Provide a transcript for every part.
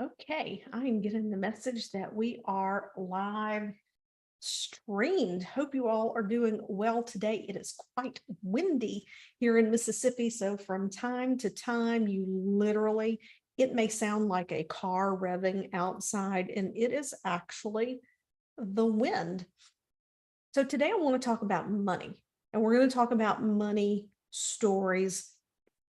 Okay, I am getting the message that we are live streamed. Hope you all are doing well today. It is quite windy here in Mississippi. So, from time to time, it may sound like a car revving outside, and it is actually the wind. So, today I want to talk about money, and we're going to talk about money stories,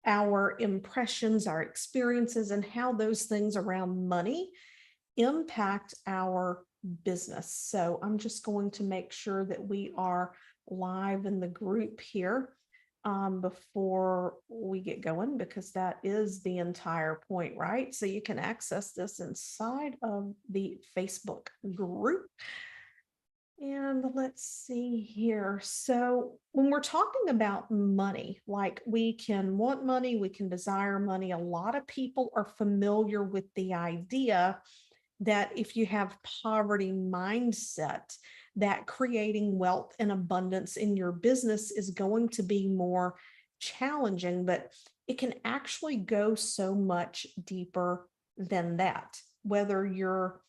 our impressions, our experiences, and how those things around money impact our business. So I'm just going to make sure that we are live in the group here before we get going, because that is the entire point, right? So you can access this inside of the Facebook group. And let's see here. So, when we're talking about money, like we can want money, we can desire money, a lot of people are familiar with the idea that if you have poverty mindset, that creating wealth and abundance in your business is going to be more challenging, but it can actually go so much deeper than that. Whether you're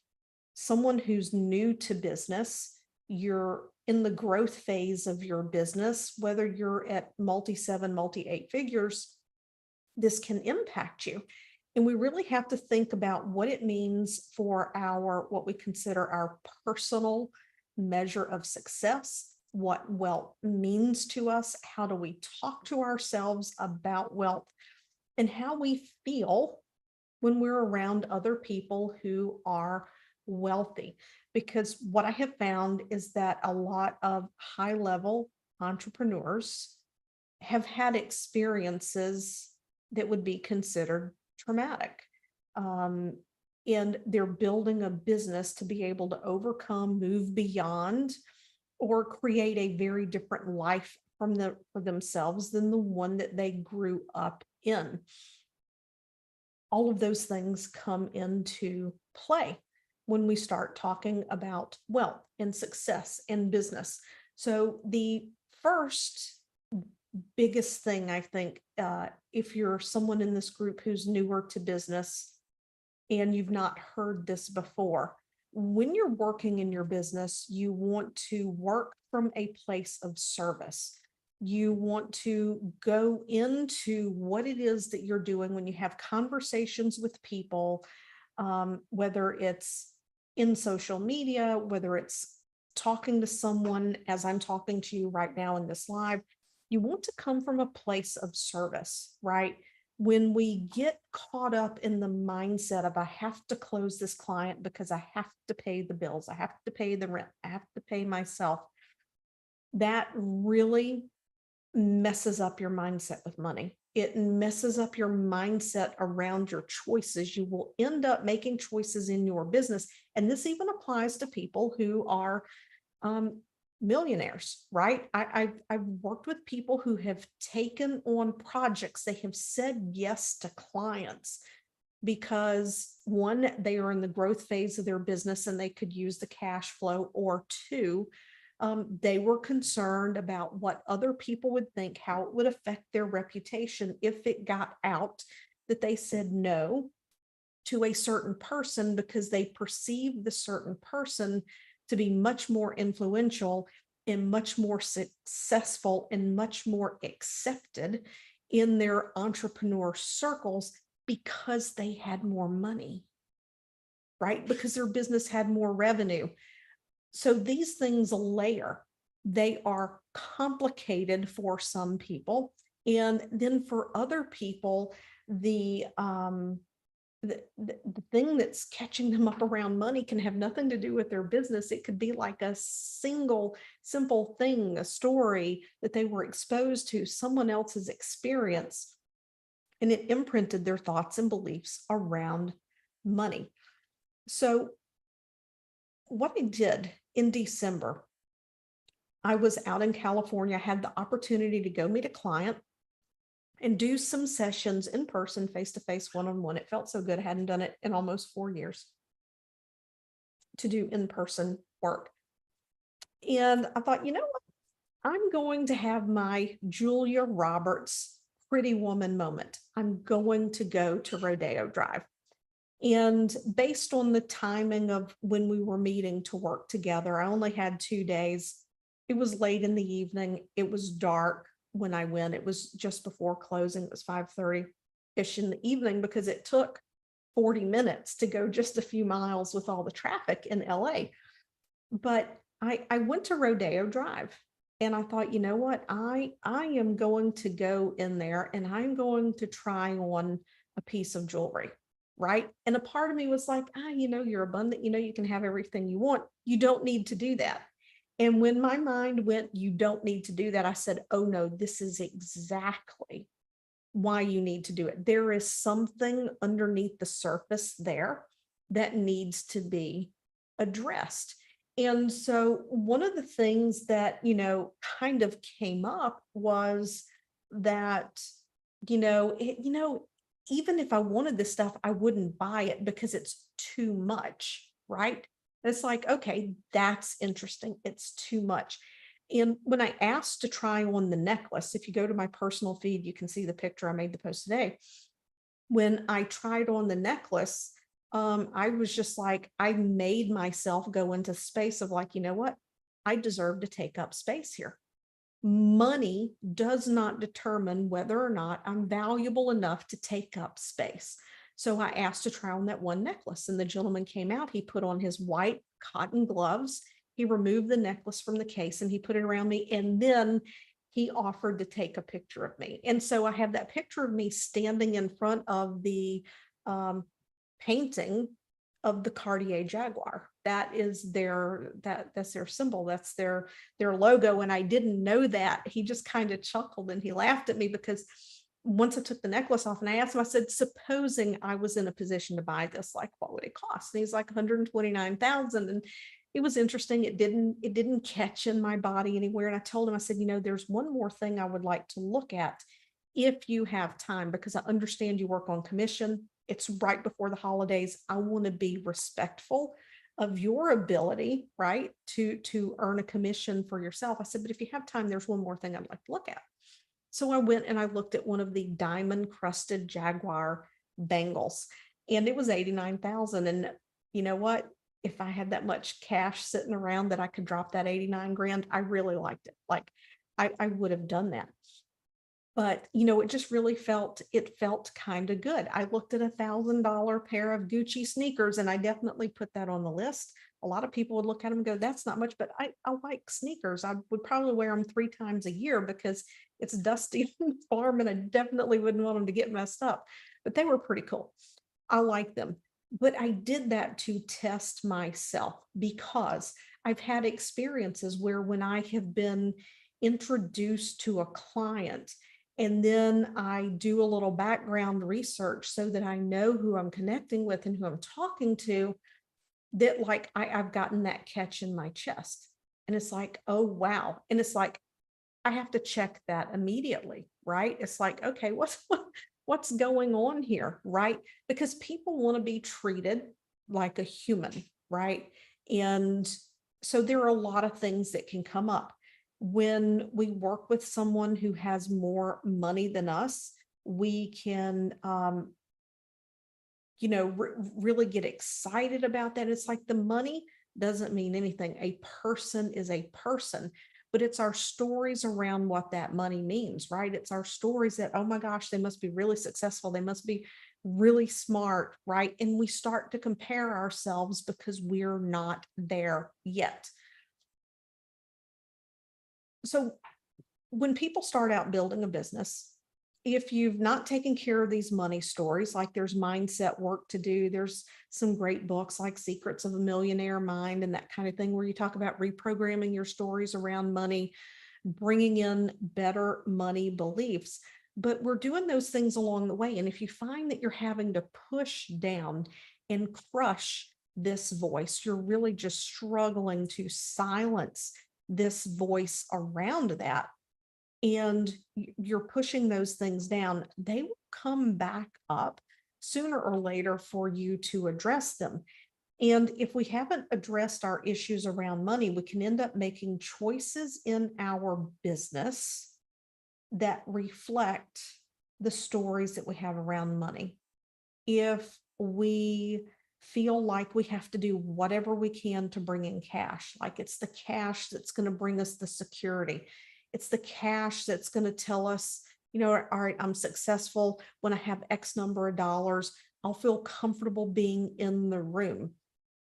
someone who's new to business, you're in the growth phase of your business, whether you're at multi seven, multi eight figures, this can impact you. And we really have to think about what it means for what we consider our personal measure of success, what wealth means to us, how do we talk to ourselves about wealth, and how we feel when we're around other people who are wealthy. Because what I have found is that a lot of high level entrepreneurs have had experiences that would be considered traumatic. Um, and they're building a business to be able to overcome, move beyond, or create a very different life for themselves than the one that they grew up in. All of those things come into play when we start talking about wealth and success in business. So, the first biggest thing I think, if you're someone in this group who's newer to business and you've not heard this before, when you're working in your business, you want to work from a place of service. You want to go into what it is that you're doing when you have conversations with people, whether it's in social media, whether it's talking to someone as I'm talking to you right now in this live. You want to come from a place of service, right? When we get caught up in the mindset of I have to close this client because I have to pay the bills, I have to pay the rent, I have to pay myself, that really messes up your mindset with money. It messes up your mindset around your choices. You will end up making choices in your business. And this even applies to people who are um, millionaires, right? I've worked with people who have taken on projects. They have said yes to clients because one, they are in the growth phase of their business and they could use the cash flow, or two, they were concerned about what other people would think, how it would affect their reputation if it got out that they said no to a certain person because they perceived the certain person to be much more influential and much more successful and much more accepted in their entrepreneur circles because they had more money, right? Because their business had more revenue. So these things layer. They are complicated for some people. And then for other people, the thing that's catching them up around money can have nothing to do with their business. It could be like a single, simple thing, a story that they were exposed to, someone else's experience, and it imprinted their thoughts and beliefs around money. So, what I did in December, I was out in California, I had the opportunity to go meet a client and do some sessions in person, face to face, one on one. It felt so good. I hadn't done it in almost 4 years to do in person work. And I thought, you know what? I'm going to have my Julia Roberts pretty woman moment. I'm going to go to Rodeo Drive. And based on the timing of when we were meeting to work together, I only had 2 days. It was late in the evening. It was dark when I went. It was just before closing. It was 5:30-ish in the evening because it took 40 minutes to go just a few miles with all the traffic in LA. But I went to Rodeo Drive and I thought, you know what? I am going to go in there and I'm going to try on a piece of jewelry. Right. And a part of me was like, you're abundant, you can have everything you want. You don't need to do that. And when my mind went, you don't need to do that, I said, oh no, this is exactly why you need to do it. There is something underneath the surface there that needs to be addressed. And so one of the things that, kind of came up was that, even if I wanted this stuff, I wouldn't buy it because it's too much, right? It's like, okay, that's interesting. It's too much. And when I asked to try on the necklace, if you go to my personal feed, you can see the picture. I made the post today. When I tried on the necklace, I was just like, I made myself go into space of like, you know what? I deserve to take up space here. Money does not determine whether or not I'm valuable enough to take up space. So I asked to try on that one necklace, and the gentleman came out. He put on his white cotton gloves. He removed the necklace from the case and he put it around me. And then he offered to take a picture of me. And so I have that picture of me standing in front of the um, painting of the Cartier Jaguar. That is that's their symbol. That's their logo. And I didn't know that. He just kind of chuckled and he laughed at me because once I took the necklace off and I asked him, I said, supposing I was in a position to buy this, like what would it cost? And he's like 129,000. And it was interesting. It didn't catch in my body anywhere. And I told him, I said, there's one more thing I would like to look at if you have time, because I understand you work on commission. It's right before the holidays. I want to be respectful of your ability, right, to earn a commission for yourself. I said, but if you have time, there's one more thing I'd like to look at. So I went and I looked at one of the diamond crusted Jaguar bangles, and it was 89,000. And you know what? If I had that much cash sitting around that I could drop that 89 grand, I really liked it. Like I would have done that. But it just really felt kind of good. I looked at $1,000 pair of Gucci sneakers, and I definitely put that on the list. A lot of people would look at them and go, that's not much, but I like sneakers. I would probably wear them 3 times a year because it's dusty on the farm and I definitely wouldn't want them to get messed up. But they were pretty cool. I like them. But I did that to test myself because I've had experiences where when I have been introduced to a client and then I do a little background research so that I know who I'm connecting with and who I'm talking to, that like I've gotten that catch in my chest. And it's like, oh, wow. And it's like, I have to check that immediately, right? It's like, okay, what's going on here, right? Because people want to be treated like a human, right? And so there are a lot of things that can come up when we work with someone who has more money than us. We can really get excited about that. It's like the money doesn't mean anything. A person is a person, but it's our stories around what that money means, right? It's our stories that, oh my gosh, they must be really successful. They must be really smart, right? And we start to compare ourselves because we're not there yet. So when people start out building a business, if you've not taken care of these money stories, like there's mindset work to do, there's some great books like Secrets of a Millionaire Mind and that kind of thing, where you talk about reprogramming your stories around money, bringing in better money beliefs. But we're doing those things along the way. And if you find that you're having to push down and crush this voice, you're really just struggling to silence this voice around that, and you're pushing those things down, they will come back up sooner or later for you to address them. And if we haven't addressed our issues around money, we can end up making choices in our business that reflect the stories that we have around money. If we feel like we have to do whatever we can to bring in cash. Like it's the cash that's going to bring us the security. It's the cash that's going to tell us, all right, I'm successful when I have X number of dollars. I'll feel comfortable being in the room.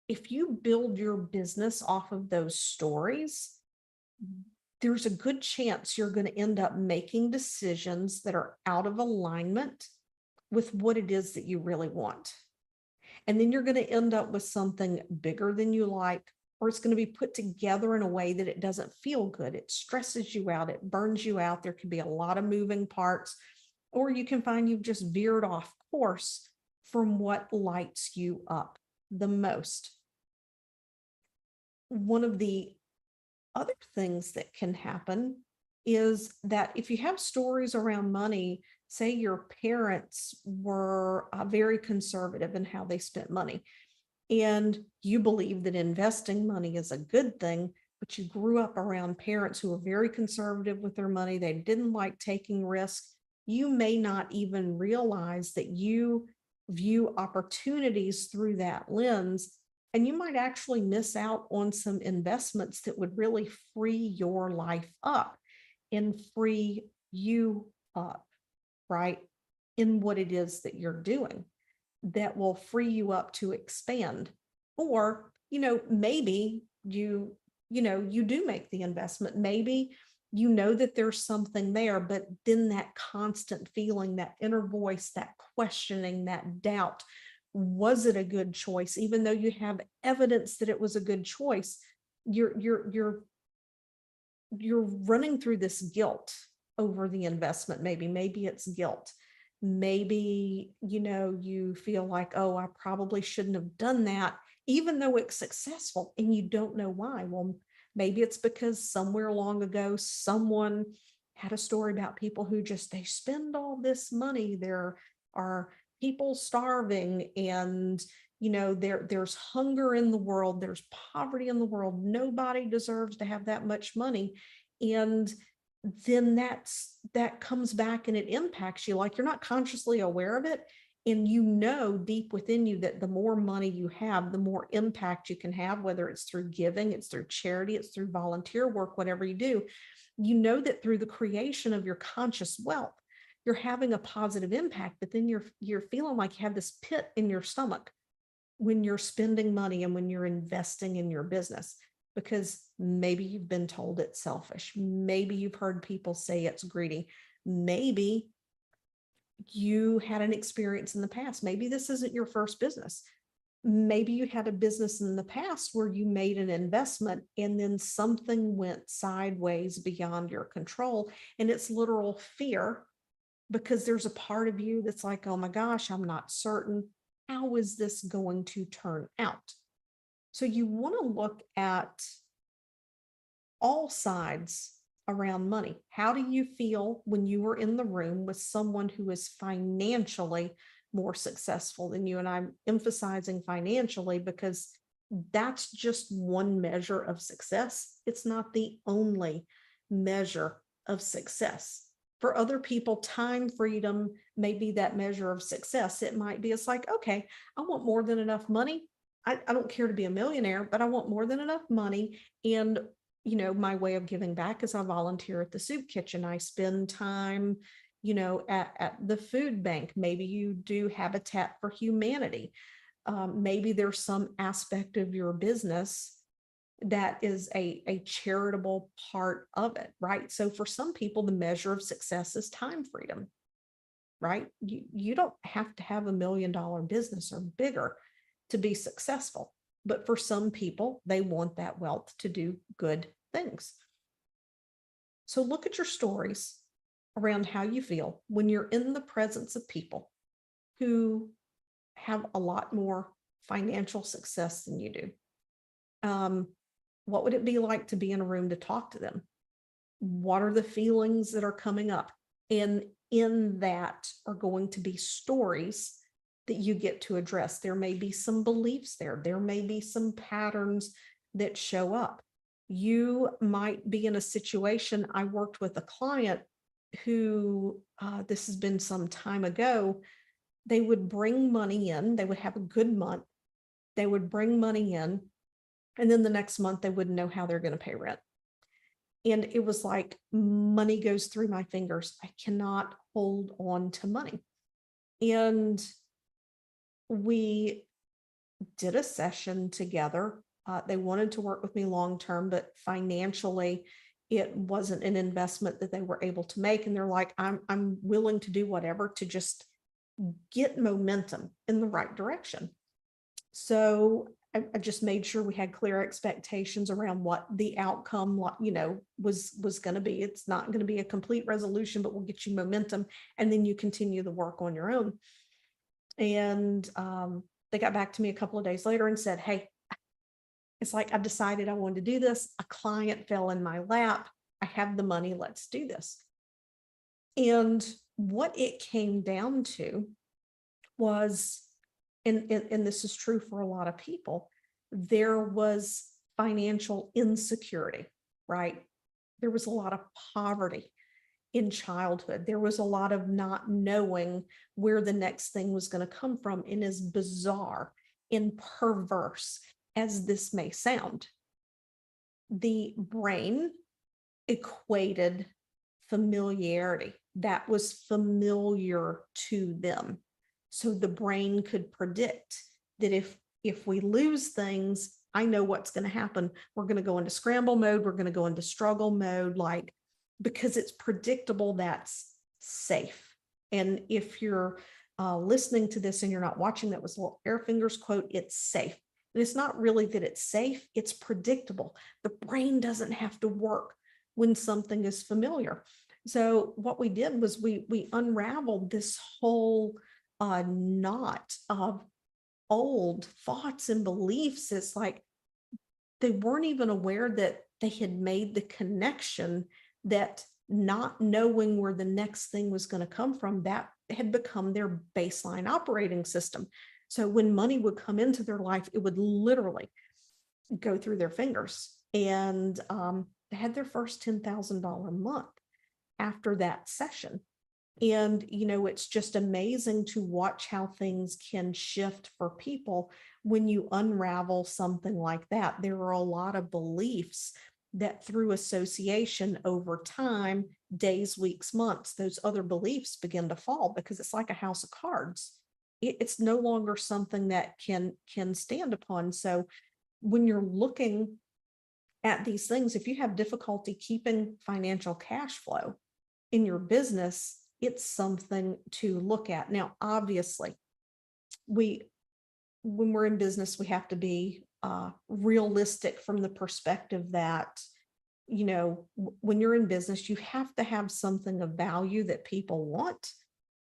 If you build your business off of those stories, there's a good chance you're going to end up making decisions that are out of alignment with what it is that you really want. And then you're going to end up with something bigger than you like, or it's going to be put together in a way that it doesn't feel good. It stresses you out. It burns you out. There can be a lot of moving parts, or you can find you've just veered off course from what lights you up the most. One of the other things that can happen is that if you have stories around money, say your parents were very conservative in how they spent money, and you believe that investing money is a good thing, but you grew up around parents who were very conservative with their money. They didn't like taking risks. You may not even realize that you view opportunities through that lens, and you might actually miss out on some investments that would really free your life up and free you up, right? In what it is that you're doing that will free you up to expand. Or, maybe you do make the investment. Maybe you know that there's something there, but then that constant feeling, that inner voice, that questioning, that doubt, was it a good choice? Even though you have evidence that it was a good choice, you're running through this guilt over the investment. Maybe it's guilt. Maybe, you feel like, oh, I probably shouldn't have done that, even though it's successful, and you don't know why. Well, maybe it's because somewhere long ago, someone had a story about people who they spend all this money. There are people starving, and there's hunger in the world, there's poverty in the world, nobody deserves to have that much money. And then that comes back and it impacts you, like you're not consciously aware of it. And deep within you that the more money you have, the more impact you can have, whether it's through giving, it's through charity, it's through volunteer work, whatever you do. That through the creation of your conscious wealth, you're having a positive impact, but then you're feeling like you have this pit in your stomach when you're spending money and when you're investing in your business, because maybe you've been told it's selfish. Maybe you've heard people say it's greedy. Maybe you had an experience in the past. Maybe this isn't your first business. Maybe you had a business in the past where you made an investment and then something went sideways beyond your control, and it's literal fear, because there's a part of you that's like, oh my gosh, I'm not certain. How is this going to turn out? So you want to look at all sides around money. How do you feel when you were in the room with someone who is financially more successful than you? And I'm emphasizing financially because that's just one measure of success. It's not the only measure of success. For other people, time freedom may be that measure of success. It might be, it's like, okay, I want more than enough money. I don't care to be a millionaire, but I want more than enough money. And, my way of giving back is I volunteer at the soup kitchen. I spend time, at the food bank. Maybe you do Habitat for Humanity. Maybe there's some aspect of your business that is a charitable part of it, right? So for some people, the measure of success is time freedom, right? You don't have to have $1 million business or bigger to be successful. But for some people, they want that wealth to do good things. So look at your stories around how you feel when you're in the presence of people who have a lot more financial success than you do. What would it be like to be in a room to talk to them? What are the feelings that are coming up? And in that are going to be stories that you get to address. There may be some beliefs there. There may be some patterns that show up. You might be in a situation. I worked with a client who, this has been some time ago, they would bring money in, they would have a good month, they would bring money in, and then the next month they wouldn't know how they're going to pay rent. And it was like money goes through my fingers. I cannot hold on to money. And we did a session together. They wanted to work with me long term, but financially, it wasn't an investment that they were able to make. And they're like, I'm willing to do whatever to just get momentum in the right direction. So I just made sure we had clear expectations around what the outcome, was going to be. It's not going to be a complete resolution, but we'll get you momentum, and then you continue the work on your own. And they got back to me a couple of days later and said, "Hey, it's like I decided I wanted to do this. A client fell in my lap. I have the money. Let's do this." And what it came down to was, and this is true for a lot of people, there was financial insecurity, right? There was a lot of poverty in childhood. There was a lot of not knowing where the next thing was going to come from. And as bizarre and perverse as this may sound, the brain equated familiarity. That was familiar to them. So the brain could predict that if we lose things, I know what's going to happen. We're going to go into scramble mode. We're going to go into struggle mode, because it's predictable, that's safe. And if you're listening to this and you're not watching, that was a little air fingers quote, it's safe. And it's not really that it's safe, it's predictable. The brain doesn't have to work when something is familiar. So what we did was we unraveled this whole knot of old thoughts and beliefs. It's like they weren't even aware that they had made the connection, that not knowing where the next thing was going to come from, that had become their baseline operating system. So when money would come into their life, it would literally go through their fingers. And they had their first $10,000 month after that session. And, it's just amazing to watch how things can shift for people when you unravel something like that. There are a lot of beliefs that through association over time, days, weeks, months, those other beliefs begin to fall, because it's like a house of cards. It's no longer something that can stand upon. So when you're looking at these things, if you have difficulty keeping financial cash flow in your business, it's something to look at. Now, obviously, when we're in business, we have to be realistic from the perspective that, when you're in business, you have to have something of value that people want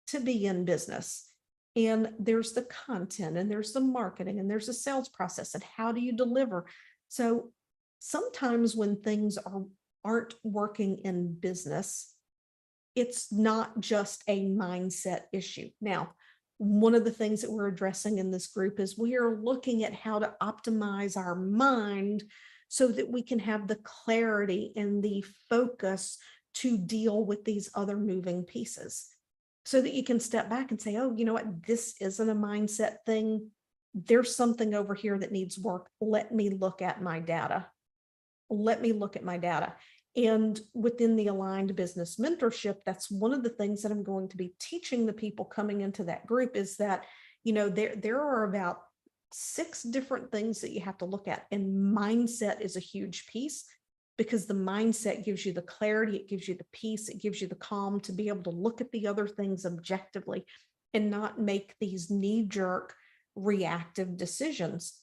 to be in business. And there's the content, and there's the marketing, and there's the sales process, and how do you deliver? So sometimes when things aren't working in business, it's not just a mindset issue. Now, one of the things that we're addressing in this group is we are looking at how to optimize our mind so that we can have the clarity and the focus to deal with these other moving pieces, so that you can step back and say, oh, you know what, this isn't a mindset thing. There's something over here that needs work. Let me look at my data. And within the Aligned Business Mentorship, that's one of the things that I'm going to be teaching the people coming into that group, is that, there are about 6 different things that you have to look at. And mindset is a huge piece, because the mindset gives you the clarity, it gives you the peace, it gives you the calm to be able to look at the other things objectively and not make these knee-jerk reactive decisions.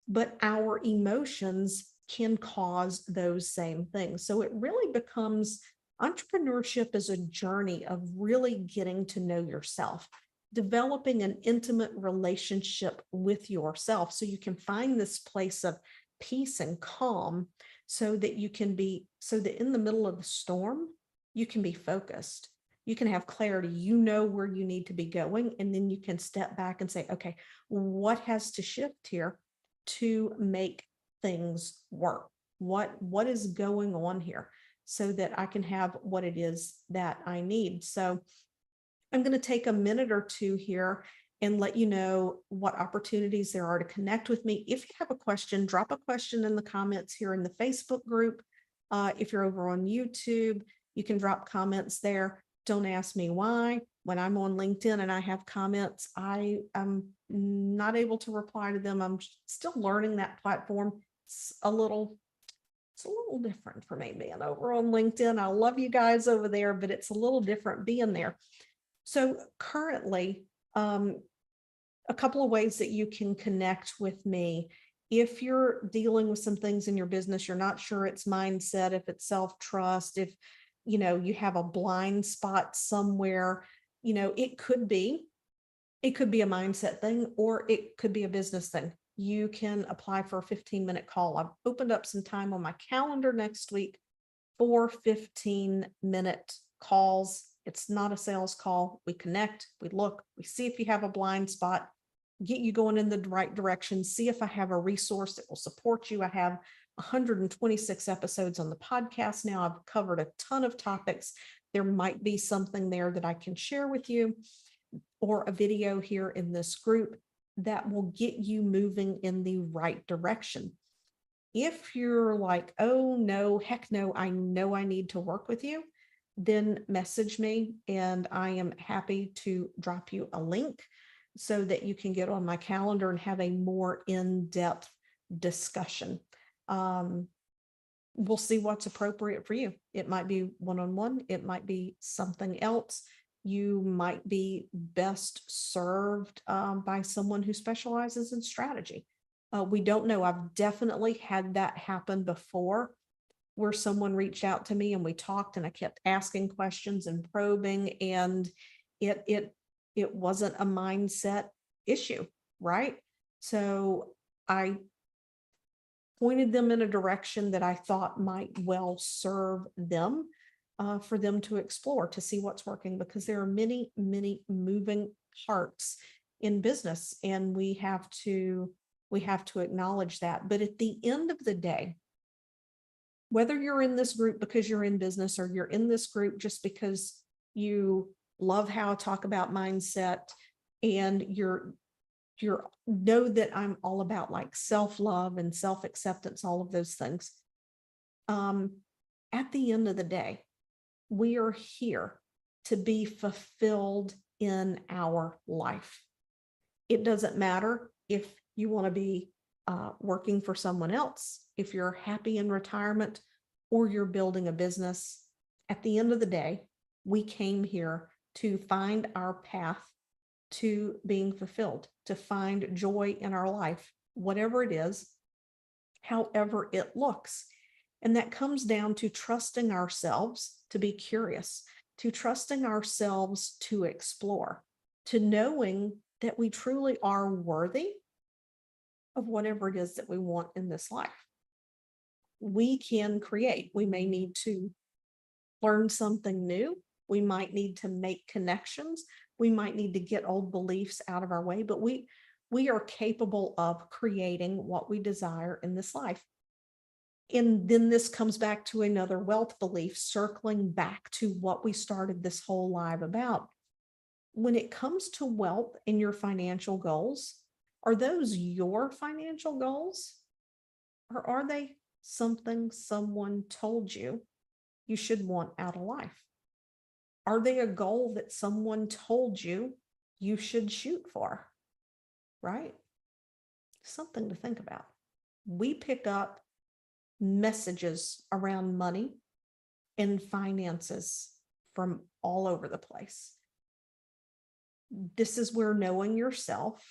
But our emotions can cause those same things. So it really becomes, entrepreneurship is a journey of really getting to know yourself, developing an intimate relationship with yourself, so you can find this place of peace and calm, so that in the middle of the storm, you can be focused. You can have clarity, where you need to be going, and then you can step back and say, okay, what has to shift here to make things work? What is going on here, so that I can have what it is that I need? So I'm going to take a minute or two here and let you know what opportunities there are to connect with me. If you have a question, drop a question in the comments here in the Facebook group. If you're over on YouTube, you can drop comments there. Don't ask me why. When I'm on LinkedIn and I have comments, I am not able to reply to them. I'm still learning that platform. It's a little different for me being over on LinkedIn. I love you guys over there, but it's a little different being there. So currently, a couple of ways that you can connect with me. If you're dealing with some things in your business, you're not sure it's mindset, if it's self-trust, if you have a blind spot somewhere, it could be a mindset thing, or it could be a business thing. You can apply for a 15-minute call. I've opened up some time on my calendar next week for 15-minute calls. It's not a sales call. We connect, we look, we see if you have a blind spot, get you going in the right direction, see if I have a resource that will support you. I have 126 episodes on the podcast now. I've covered a ton of topics. There might be something there that I can share with you, or a video here in this group that will get you moving in the right direction. If you're like, oh no, heck no, I know I need to work with you, then message me and I am happy to drop you a link so that you can get on my calendar and have a more in-depth discussion. We'll see what's appropriate for you. It might be one-on-one, it might be something else. You might be best served by someone who specializes in strategy. We don't know. I've definitely had that happen before, where someone reached out to me and we talked and I kept asking questions and probing, and it wasn't a mindset issue, right? So I pointed them in a direction that I thought might well serve them, for them to explore, to see what's working, because there are many, many moving parts in business, and we have to acknowledge that. But at the end of the day, whether you're in this group because you're in business, or you're in this group just because you love how I talk about mindset, and you're know that I'm all about like self-love and self-acceptance, all of those things. At the end of the day, we are here to be fulfilled in our life. It doesn't matter if you want to be working for someone else, if you're happy in retirement, or you're building a business. At the end of the day, we came here to find our path to being fulfilled, to find joy in our life, whatever it is, however it looks. And that comes down to trusting ourselves to be curious, to trusting ourselves to explore, to knowing that we truly are worthy of whatever it is that we want in this life. We can create. We may need to learn something new. We might need to make connections. We might need to get old beliefs out of our way, but we are capable of creating what we desire in this life. And then this comes back to another wealth belief, circling back to what we started this whole live about. When it comes to wealth and your financial goals, are those your financial goals? Or are they something someone told you you should want out of life? Are they a goal that someone told you you should shoot for? Right? Something to think about. We pick up messages around money and finances from all over the place. This is where knowing yourself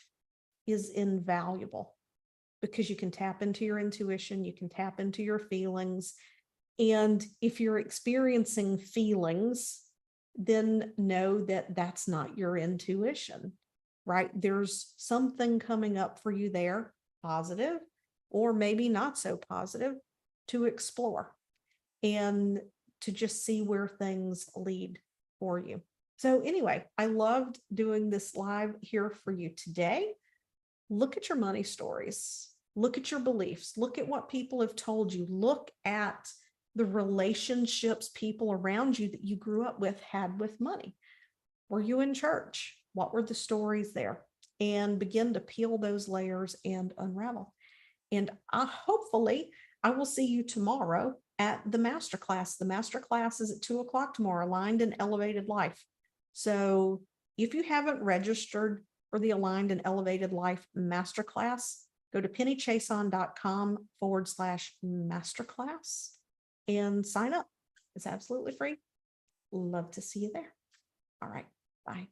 is invaluable, because you can tap into your intuition, you can tap into your feelings. And if you're experiencing feelings, then know that that's not your intuition, right? There's something coming up for you there, positive or maybe not so positive, to explore and to just see where things lead for you. So anyway, I loved doing this live here for you today. Look at your money stories. Look at your beliefs. Look at what people have told you. Look at the relationships people around you that you grew up with had with money. Were you in church? What were the stories there? and begin to peel those layers and unravel. And hopefully I will see you tomorrow at the masterclass. The masterclass is at 2 o'clock tomorrow, Aligned and Elevated Life. So if you haven't registered for the Aligned and Elevated Life masterclass, go to pennychason.com/masterclass and sign up. It's absolutely free. Love to see you there. All right. Bye.